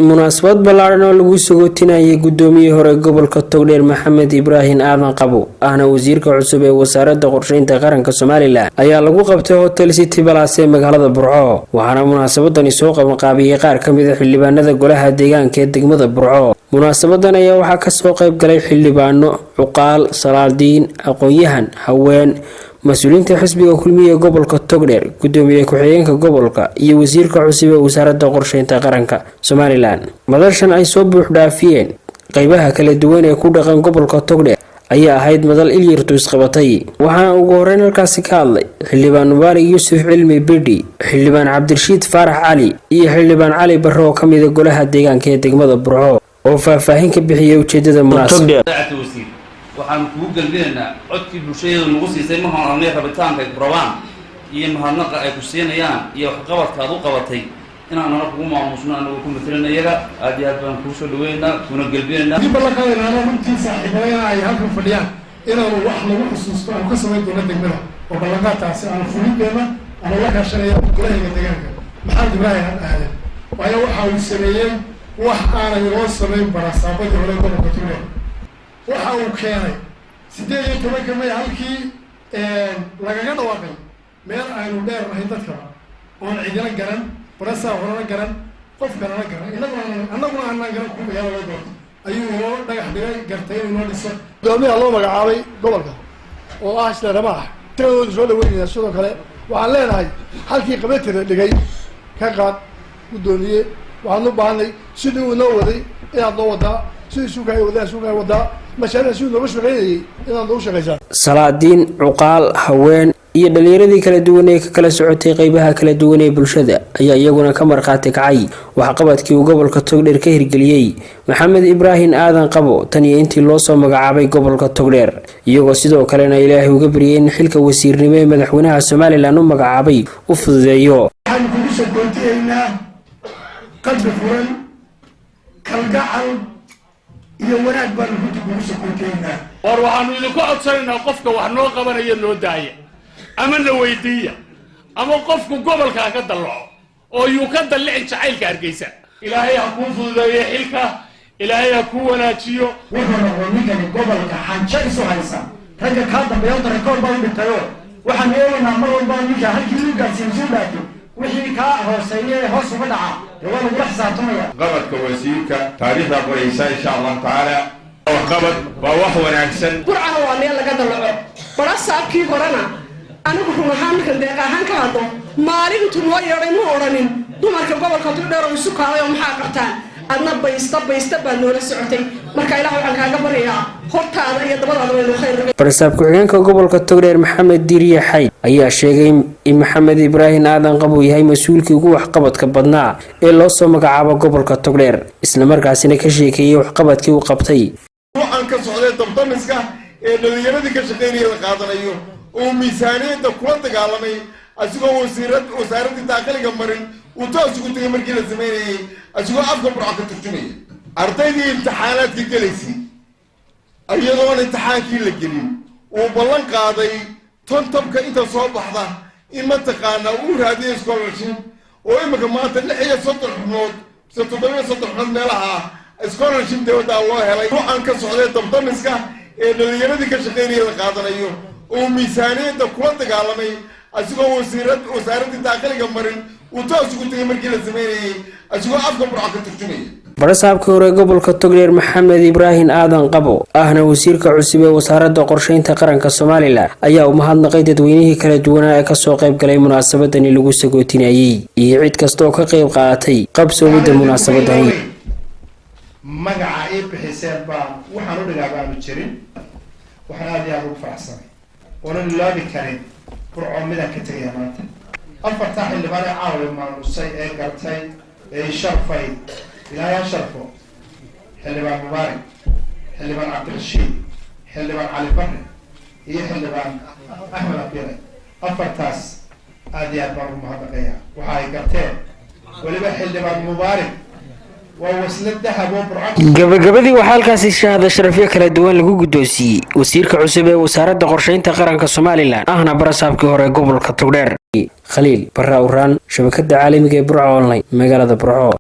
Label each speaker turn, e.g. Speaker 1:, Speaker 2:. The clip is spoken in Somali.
Speaker 1: munaasabad ballaaran oo lagu sagootinayay gudoomiyihii hore gobolka Togdheer Maxamed Ibraahin Aadan Qabo ahna wasiirka cusub ee wasaaradda qorsheynta qaranka Soomaaliland ayaa lagu qabtay Hotel City Palace ee magaalada Burco waxaana munaasabadani soo qabanqaabiyay qaar ka mid ah xildhibaanada golaha deegaanka ee degmada Burco. munaasabadan ayaa waxaa ka soo qayb galay xildhibaano, cuqaal, salaadiin, aqoon-yahan, haween, mas'uuliyiinta xisbiga kulmiye gobolka Togdheer, gudoomiye ku-xigeenka gobolka iyo wasiirka cusub ee wasaaradda qorsheynta qaranka Soomaaliland. madashan ay soo buux dhaafiyeen qaybaha kala duwan ee ku dhaqan gobolka Togdheer ayaa ahayd madal ilyartu isqabatay. waxaana ugu horeyn halkaasi ka hadlay xildhibaan Mubaarak Yuusuf Cilmi Bidhi, xildhibaan Cabdirashiid Faarax Cali iyo xildhibaan Cali Barro oo ka mid ah golaha deegaanka ee degmada Burco oo faahfaahin ka bixiyay ujeedada munaasabadda.
Speaker 2: waxaan kugu galbinaynaa codkii bulshada nagu siisay markaan aanay rabitaanka Burcaan iyo mahadnaqa ay ku siinayaan iyo waxqabadka aad u qabatay inaan nala kugu maamusno anagu ku matalan iyaga aad iyo aad baan kuu soo dhaweynaa kuna galbinaynaa.
Speaker 3: dib la qaadayna runtii saaxiibadeena ay halkan fadhiyaan inaanu wax lagu xusuusto aan ka samayn doono degmada oo ballanqaadkaasi aan fulideena ama la kaashanaya golaha deegaanka Maxamed Ibraahin Aadan waayo waxa uu sameeyay wax aanay loo samayn barasaabada hore gobolka Togdheer. waxa uu keenay 18 May halkii lagaga dhawaaqay meel aynu dheer ahayn dadka oo cidina garan barasa horana garan qof kalena garan annaguna aan garan ku magaalada gobolka ayuu loo dhagax dhigay gartay inuu noo dhiso gudoomiyaha loo magacaabay gobolka oo ah isla Ramaah tirada soo dhaweynaya sidoo kale waxaan leenahay halkii qabeetada dhigay ka qaad gudoomiye waxaan u baahnay sidii uu noo waday inaad noo wadaa sidii suuqay wadaa mashaariic si looga shaqeeyay inaad u shaqeysaa. salaadiin, cuqaal, haween iyo dhalinyarada kala duwan ee ka kala socotay qaybaha kala duwan ee bulshada ayaa iyaguna ka marqaati kacay waxqabadkii uu gobolka Togdheer ka hirgeliyay Maxamed Ibraahin Aadan Qabo tan iyo intii loo soo magacaabay gobolka Togdheer iyagoo sidoo kalena Ilaahay uga baryay in xilka wasiirnimo ee madaxweynaha Soomaaliland uu magacaabay u fududeeyo. waxaan kugu soo koontiyeynaa qalbi furan kalgacal iyo wanaag baan kugu soo koontiyeynaa.
Speaker 4: war waxaanu idinku codsanaynaa qofka wax noo qabanaya noo daaya ama la weydiiya ama qofku gobolka ka dalaco oo uu ka dalcin jacaylka Hargeysa. ilaahay ha kuu fududeeyo xilka, ilaahay ha kuu wanaajiyo.
Speaker 3: wuxuuna ninkan gobolka xanjo isu haysa ragga ka dambeeyo rekoord baa u dhigtayo waxaan eegaynaa mar walba ninka halkii uu gaarsiin soo dhaafay wixii ka hooseeyay hoos uga dhaca waa lagu xisaabtamaya.
Speaker 5: qabadka wasiirka taariikhda qoraysa insha Allah taala qabad waa wax wanaagsan.
Speaker 6: Burcana waa meel laga dalaco barasaabkii horena anigu ruuxaan kan deeqahan ka hado maalintu noo yeeray ma oranin dumarka gobolka Togdheer oo isu kaalay maxaa qabtaan adna baysta baa noola socotay marka ilaahay waxaan kaaga baryaa hortaada iyo dabadaada way khayr.
Speaker 1: barasaab ku-xigeenka gobolka Togdheer Maxamed Diiriye Xayd ayaa sheegay in Maxamed Ibraahin Aadan Qabo yahay mas'uulkii ugu waxqabadka badnaa ee loo soo magacaabo gobolka Togdheer isla markaasina ka sheekeeyay waxqabadkii uu qabtay.
Speaker 5: waxaan ka socday dabdamiska ee dhalinyarada ka shaqeynaya la qaadanayo oo miisaaniyada kula dagaalamay asigoo wasaaradda daaqliga marin uu taas ugu tagay markii la sameeyay asigoo afka Burco ka turjumay ardaydii imtixaanaadka galaysay ayadoo imtixaankii la gelin uu ballan qaaday tontabka inta soo baxda in ma taqaana uu raadiyay scholarship oo imika maanta 36 xubnood 37 xubnood meelaha scholarship dawladda loo helay. waxaan ka socday dabdamiska ee dhalinyarada ka shaqeynaya la qaadanayo oo miisaaniyada kula dagaalamay asigoo wasaaradda daaqliga marin uu taas ugu tagay markii la sameeyay asigoo afka Burco ka turjumay. barasaabka hore gobolka Togdheer Maxamed Ibraahin Aadan Qabo ahna wasiirka cusub ee wasaaradda qorsheynta qaranka Soomaaliland ayaa u mahadnaqay dadweynihii kala duwan ee ka soo qayb galay munaasabadani lagu sagootinayay iyo cid kasta oo ka qayb qaadatay qabsoomida munaasabadani.
Speaker 3: magaca ay bixiseen baan waxaan u dhigaa baanu jirin waxaan aad iyo aad ugu faraxsanay oonan laabi karin Burco midaan ka tagaya maanta afarta xildhibaan ee caawa maamusay ee gartay ee sharfay ilaahay sharfo xildhibaan Mubaarak, xildhibaan Cabdirashiid, xildhibaan Cali Barre iyo xildhibaan Axmed Abdiire afartaas aad iyo aad baan ugu mahadnaqayaa waxa ay garteen waliba xildhibaan Mubaarak
Speaker 1: gabagabadii waxaa halkaasi shahaado sharafyo kala duwan lagu guddoonsiiyey wasiirka cusub ee wasaaradda qorsheynta qaranka Soomaaliland ahna barasaabkii hore gobolka Togdheer Khaliil Barra Uraan shabakada caalamiga ee Burco Online magaalada Burco.